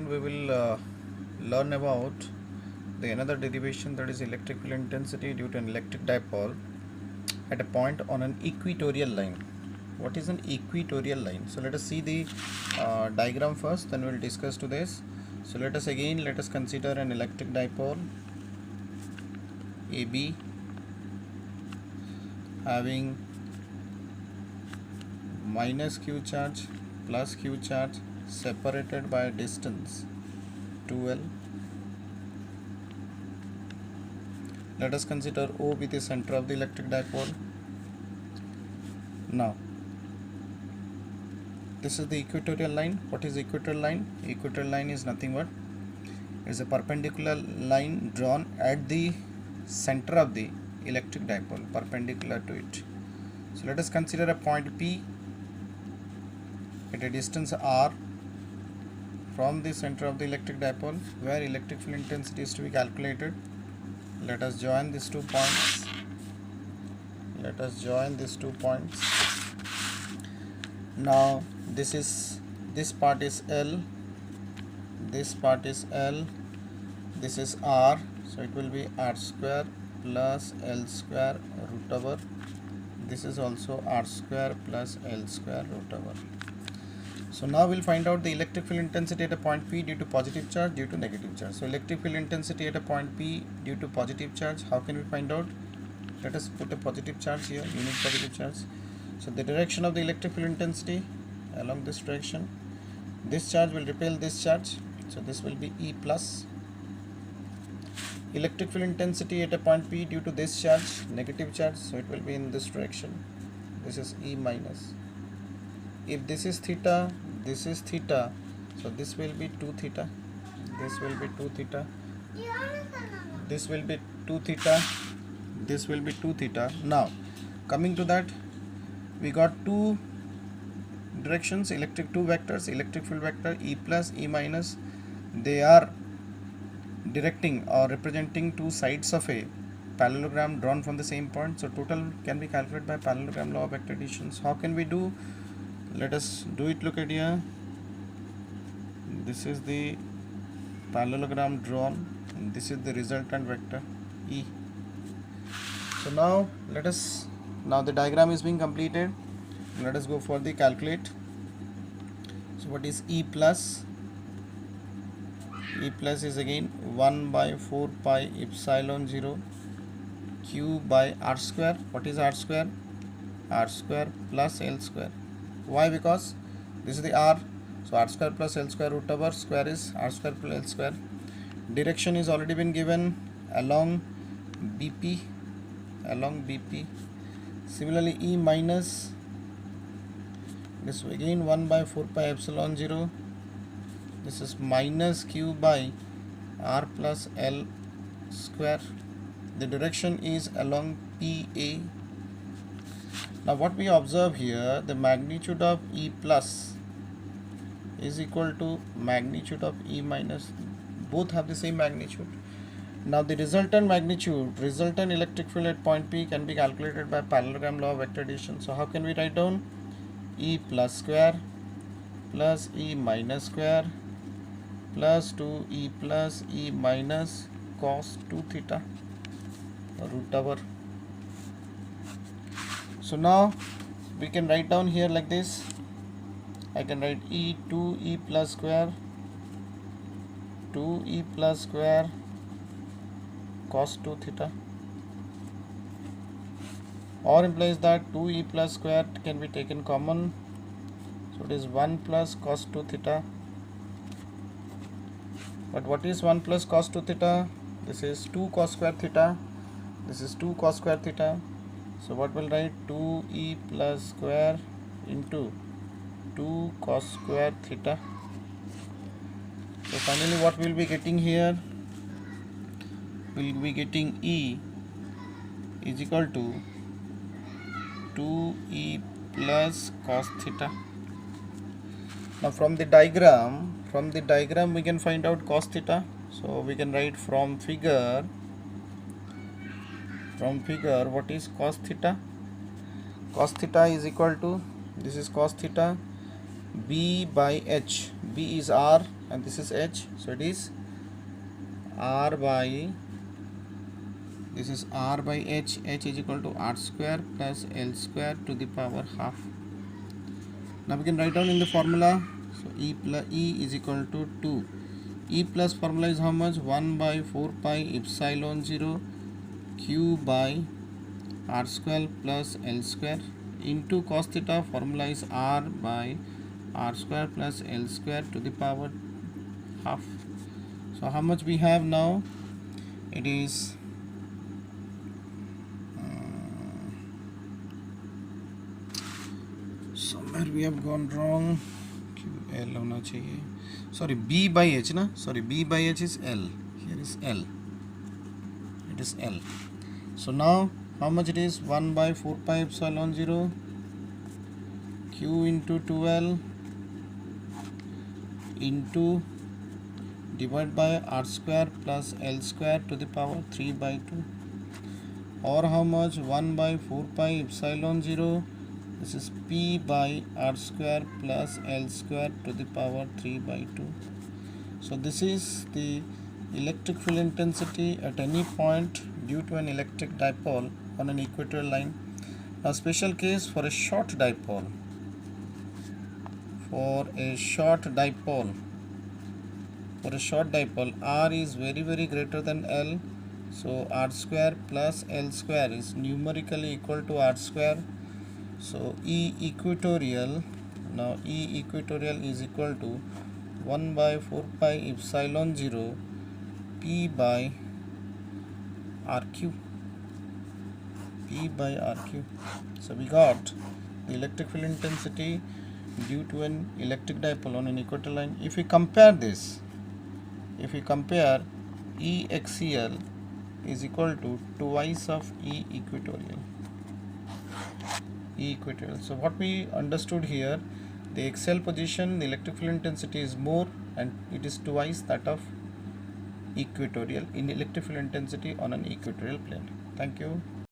second we will learn about the another derivation, that is electric field intensity due to an electric dipole at a point on an equatorial line. What is an equatorial line? So let us see the diagram first, then we will discuss to this. So let us consider an electric dipole AB having minus q charge plus q charge separated by a distance 2l. Let us consider O be the center of the electric dipole. Now this is the equatorial line. What is equatorial line? Equatorial line is nothing but is a perpendicular line drawn at the center of the electric dipole, perpendicular to it. So let us consider a point P at a distance r from the center of the electric dipole, where electric field intensity is to be calculated. Let us join these 2 points. Now this part is L, this part is L, this is R, so it will be R square plus L square root over. This is also R square plus L square root over. So now we'll find out the electric field intensity at a point P due to positive charge, due to negative charge. So electric field intensity at a point P due to positive charge, how can we find out? Let us put a positive charge here, unit positive charge. So the direction of the electric field intensity along this direction, this charge will repel this charge, so this will be E plus. Electric field intensity at a point P due to this charge, negative charge, so it will be in this direction. This is E minus. If this is theta, this is theta, so this will be 2 theta, this will be 2 theta, this will be 2 theta, this will be 2 theta. Now coming to that, we got two directions, two vectors, electric field vector E plus E minus. They are directing or representing two sides of a parallelogram drawn from the same point. So total can be calculated by parallelogram law of vector additions. How can we do? Let us do it. Look at here, this is the parallelogram drawn and this is the resultant vector E. So now now the diagram is being completed. Let us go for the calculate. So what is E plus? E plus is again 1 by 4 pi epsilon 0 q by r square. What is r square? R square plus L square. Why? Because this is the r, so r square plus L square root over square is r square plus L square. Direction is already been given along BP, Similarly E minus, this again 1 by 4 pi epsilon 0, this is minus q by r plus L square. The direction is along PA. Now what we observe here, the magnitude of E plus is equal to magnitude of E minus. Both have the same magnitude. Now the resultant electric field at point P can be calculated by parallelogram law of vector addition. So how can we write down? E plus square plus E minus square plus 2E plus E minus cos 2 theta root over. So now we can write down here like this. I can write E 2E plus square cos 2 theta, or implies that 2E plus square can be taken common, so it is 1 plus cos 2 theta. But what is 1 plus cos 2 theta? This is 2 cos square theta, this is 2 cos square theta. So what will write? 2E plus square into 2 cos square theta. So finally what we will be getting here? We will be getting E is equal to 2E plus cos theta. Now from the diagram we can find out cos theta. So we can write from figure what is cos theta? Cos theta is equal to, this is cos theta, B by H. B is R and this is H, so it is R by, this is R by H. H is equal to R square plus L square to the power half. Now we can write down in the formula. So E is equal to 2. E plus formula is how much? 1 by 4 pi epsilon 0 Q by R square plus L square into cos theta. Formula is R by R square plus L square to the power half. So how much we have now? It is somewhere we have gone wrong. L होना चाहिए. Sorry, B by H ना. Sorry, B by H is L. Here is L. It is L. So now how much it is? 1 by 4 pi epsilon 0 Q into 2L into divided by R square plus L square to the power 3 by 2, or how much? 1 by 4 pi epsilon 0, this is P by R square plus L square to the power 3 by 2. So this is the electric field intensity at any point due to an electric dipole on an equatorial line. Now special case for a short dipole. For a short dipole, R is very greater than L, so R square plus L square is numerically equal to R square. So E equatorial, now E equatorial is equal to 1 by 4 pi epsilon 0 P by RQ. P by RQ. So we got the electric field intensity due to an electric dipole on an equatorial line. If we compare this, if we compare E axial is equal to twice of E equatorial. So what we understood here, the axial position, the electric field intensity is more, and it is twice that of equatorial in electric field intensity on an equatorial plane. Thank you.